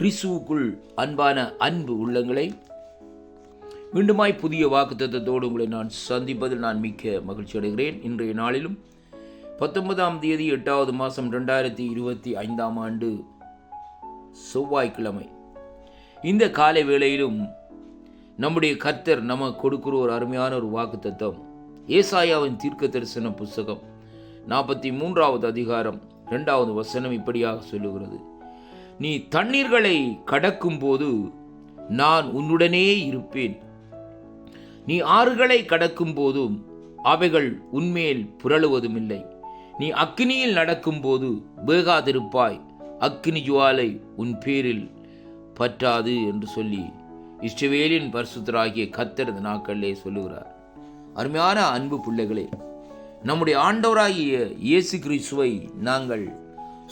கிறிஸ்துவுக்குள் அன்பான அன்பு உள்ளங்களை மீண்டுமாய் புதிய வாக்குத்தத்தத்தோடு உங்களை நான் சந்திப்பதில் நான் மிக்க மகிழ்ச்சி அடைகிறேன். இன்றைய நாளிலும் 19ஆம் தேதி 8வது மாதம் 2025ஆம் ஆண்டு செவ்வாய்க்கிழமை இந்த காலை வேளையிலும் நம்முடைய கர்த்தர் நமக்கு கொடுக்கிற ஒரு அருமையான ஒரு வாக்குத்தத்தம் ஏசாயாவின் தீர்க்க தரிசன புஸ்தகம் 43வது அதிகாரம் 2வது வசனம் இப்படியாக சொல்லுகிறது: நீ தண்ணீர்களை கடக்கும் போது நான் உன்னுடனே இருப்பேன், நீ ஆறுகளை கடக்கும் போதும் அவைகள் உன்மேல் புரளுவதுமில்லை, நீ அக்கினியில் நடக்கும் போது வேகாதிருப்பாய், அக்கினி ஜுவாலை உன் பேரில் பற்றாது என்று சொல்லி இஸ்ரவேலின் பரிசுத்தராகிய கர்த்தர் இந்த நாட்களிலே சொல்லுகிறார். அருமையான அன்பு பிள்ளைகளே, நம்முடைய ஆண்டவராகிய இயேசு கிறிஸ்துவை நாங்கள்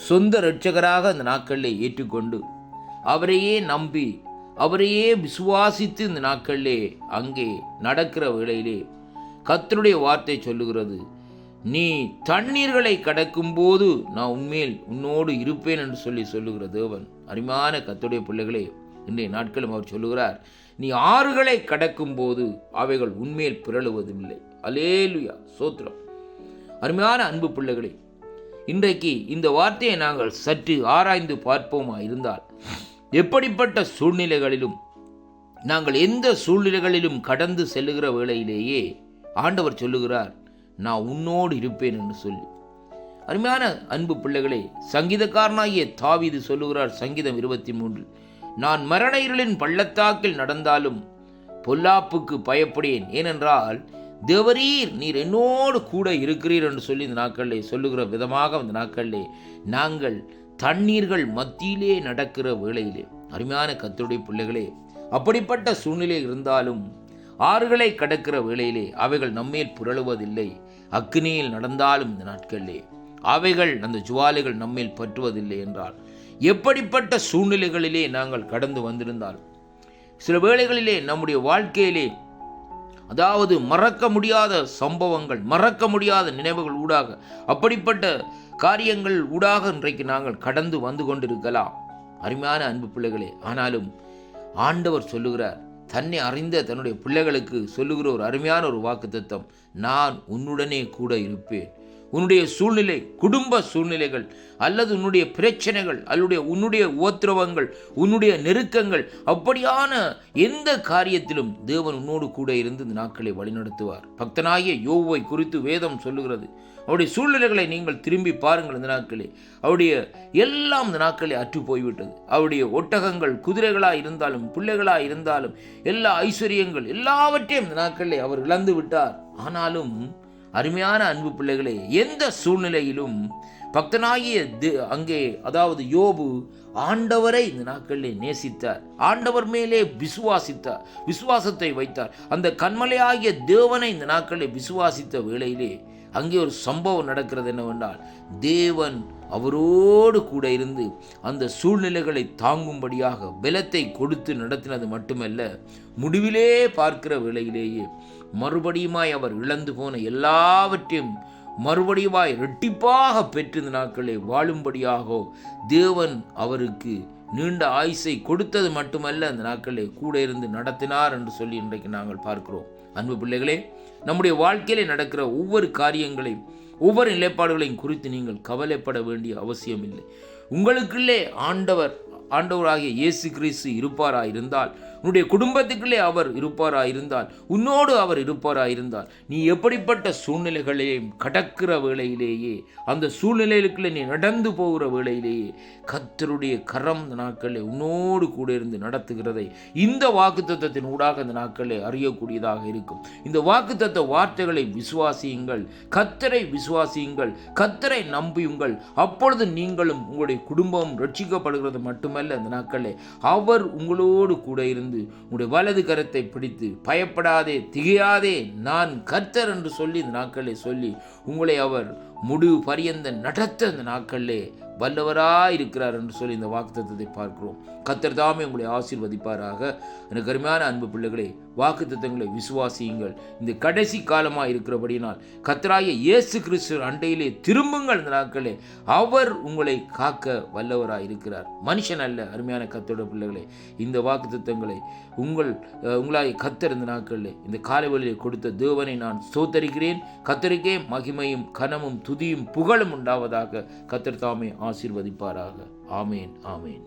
சொந்த இரட்சகராக அந்த நாட்களிலே ஏற்றுக்கொண்டு அவரையே நம்பி அவரையே விசுவாசித்து இந்த நாட்களிலே அங்கே நடக்கிற வேளையிலே கர்த்தருடைய வார்த்தை சொல்லுகிறது: நீ தண்ணீர்களை கடக்கும் போது நான் உன்னோடு இருப்பேன் என்று சொல்லுகிற தேவன். அருமையான கர்த்தருடைய பிள்ளைகளே, இன்றைய நாட்களும் அவர் சொல்லுகிறார், நீ ஆறுகளை கடக்கும் போது அவைகள் உன்மேல் புரளுவதுமில்லை. அல்லேலூயா, சோத்திரம். அருமையான அன்பு பிள்ளைகளே, இன்றைக்கு இந்த வார்த்தையை நாங்கள் சற்று ஆராய்ந்து பார்ப்போமா இருந்தால், எப்படிப்பட்ட சூழ்நிலைகளிலும் நாங்கள் எந்த சூழ்நிலைகளிலும் கடந்து செல்லுகிற வேளையிலேயே ஆண்டவர் சொல்லுகிறார், நான் உன்னோடு இருப்பேன் என்று சொல்லி. அருமையான அன்பு பிள்ளைகளே, சங்கீதக்காரனாகிய தாவீது சொல்லுகிறார் சங்கீதம் 23, நான் மரண இருளின் பள்ளத்தாக்கில் நடந்தாலும் பொல்லாப்புக்கு பயப்படேன், ஏனென்றால் தேவரீர் நீர் என்னோடு கூட இருக்கிறீர் என்று சொல்லி இந்த நாட்களிலே சொல்லுகிற விதமாக இந்த நாட்களிலே நாங்கள் தண்ணீர்கள் மத்தியிலே நடக்கிற வேளையிலே, அருமையான கர்த்தருடைய பிள்ளைகளே, அப்படிப்பட்ட சூழ்நிலை இருந்தாலும் ஆறுகளை கடக்கிற வேளையிலே அவைகள் நம்மேல் புரளுவதில்லை. அக்கினியில் நடந்தாலும் இந்த நாட்களிலே அவைகள் அந்த ஜுவாலைகள் நம்மேல் பற்றுவதில்லை என்றால், எப்படிப்பட்ட சூழ்நிலைகளிலே நாங்கள் கடந்து வந்திருந்தாலும் சில வேளைகளிலே நம்முடைய வாழ்க்கையிலே, அதாவது மறக்க முடியாத சம்பவங்கள், மறக்க முடியாத நினைவுகள் ஊடாக, அப்படிப்பட்ட காரியங்கள் ஊடாக இன்றைக்கு நாங்கள் கடந்து வந்து கொண்டிருக்கலாம். அருமையான அன்பு பிள்ளைகளே, ஆனாலும் ஆண்டவர் சொல்லுகிறார், தன்னை அறிந்த தன்னுடைய பிள்ளைகளுக்கு சொல்லுகிற ஒரு அருமையான ஒரு வாக்குத்தத்தம், நான் உன்னுடனே கூட இருப்பேன். உன்னுடைய சூழ்நிலை, குடும்ப சூழ்நிலைகள் அல்லது உன்னுடைய பிரச்சனைகள் அல்லது உன்னுடைய உபத்திரவங்கள், உன்னுடைய நெருக்கங்கள், அப்படியான எந்த காரியத்திலும் தேவன் உன்னோடு கூட இருந்து இந்த நாட்களை வழிநடத்துவார். பக்தனாகிய யோபை குறித்து வேதம் சொல்லுகிறது, அவருடைய சூழ்நிலைகளை நீங்கள் திரும்பி பாருங்கள். இந்த நாட்களே அவருடைய எல்லாம் இந்த நாட்களே அற்று போய்விட்டது. அவருடைய ஒட்டகங்கள், குதிரைகளாக இருந்தாலும் பிள்ளைகளாக இருந்தாலும் எல்லா ஐஸ்வர்யங்கள் எல்லாவற்றையும் இந்த நாட்களே அவர் இழந்து விட்டார். ஆனாலும் அருமையான அன்பு பிள்ளைகளே, எந்த சூழ்நிலையிலும் பக்தனாகிய அங்கே, அதாவது யோபு ஆண்டவரை இந்த நாட்களிலே நேசித்தார், ஆண்டவர் மேலே விசுவாசித்தார், விசுவாசத்தை வைத்தார். அந்த கண்மலையாகிய தேவனை இந்த நாட்களிலே விசுவாசித்த வேளையிலே அங்கே ஒரு சம்பவம் நடக்கிறது. என்னவென்றால், தேவன் அவரோடு கூட இருந்து அந்த சூழ்நிலைகளை தாங்கும்படியாக பலத்தை கொடுத்து நடத்தினது மட்டுமல்ல, முடிவிலே பார்க்கிற வேளையிலேயே மறுபடியுமாய் அவர் இழந்து போன எல்லாவற்றையும் மறுபடியுமாய் இரட்டிப்பாக பெற்று இந்த நாட்களை வாழும்படியாக தேவன் அவருக்கு நீண்ட ஆயுசை கொடுத்தது மட்டுமல்ல, அந்த நாட்களை கூட இருந்து நடத்தினார் என்று சொல்லி இன்றைக்கு நாங்கள் பார்க்கிறோம். அன்பு பிள்ளைகளே, நம்முடைய வாழ்க்கையிலே நடக்கிற ஒவ்வொரு காரியங்களையும், ஒவ்வொரு நிலைப்பாடுகளையும் குறித்து நீங்கள் கவலைப்பட வேண்டிய அவசியம் இல்லை. உங்களுக்குள்ளே ஆண்டவராகிய இயேசு கிறிஸ்து இருப்பாராயிருந்தால், உன்னுடைய குடும்பத்துக்குள்ளே அவர் இருப்பாராயிருந்தால், உன்னோடு அவர் இருப்பாராயிருந்தால், நீ எப்படிப்பட்ட சூழ்நிலைகளையும் கடக்கிற வேளையிலேயே, அந்த சூழ்நிலைகளுக்குள்ளே நீ நடந்து போகிற வேளையிலேயே கர்த்தருடைய கரம் இந்த நாட்களில் உன்னோடு கூட இருந்து நடத்துகிறதை இந்த வாக்குத்தத்தத்தின் ஊடாக இந்த நாட்களில் அறியக்கூடியதாக இருக்கும். இந்த வாக்குத்தத்த வார்த்தைகளை விசுவாசியுங்கள், கர்த்தரை விசுவாசியுங்கள், கர்த்தரை நம்பியுங்கள். அப்பொழுது நீங்களும் உங்களுடைய குடும்பம் ரட்சிக்கப்படுகிறது மட்டுமல்ல, அந்த நாட்களில் அவர் உங்களோடு கூட இருந்து உங்களுடைய வலது கரத்தை பிடித்து, பயப்படாதே, திகையாதே, நான் கர்த்தர் என்று சொல்லி இந்த நாட்களை சொல்லி உங்களை அவர் முடிவு பரியந்த நடத்த இந்த நாட்களிலே வல்லவராய் இருக்கிறார் என்று சொல்லி இந்த வாக்குத்தத்தத்தை பார்க்கிறோம். கர்த்தர் தாமே உங்களை ஆசீர்வதிப்பாராக. எனக்கு அருமையான அன்பு பிள்ளைகளே, வாக்குத்தத்தங்களை விசுவாசியுங்கள். இந்த கடைசி காலமாக இருக்கிறபடினால் கர்த்தராகிய இயேசு கிறிஸ்து அண்டையிலே திரும்புங்கள். இந்த நாட்களே அவர் உங்களை காக்க வல்லவராய் இருக்கிறார், மனுஷன் அல்ல. அருமையான கர்த்தருடைய பிள்ளைகளே, இந்த வாக்குத்தத்தங்களை உங்களாய் கர்த்தர் இந்த நாட்களில் இந்த காலைவெளியிலே கொடுத்த தேவனை நான் ஸ்தோத்தரிக்கிறேன். கர்த்தருக்கே மகிமையும் கனமும் துதியும் புகழும் உண்டாவதாக. கர்த்தர் தாமே ஆசீர்வதிப்பாராக. ஆமேன், ஆமேன்.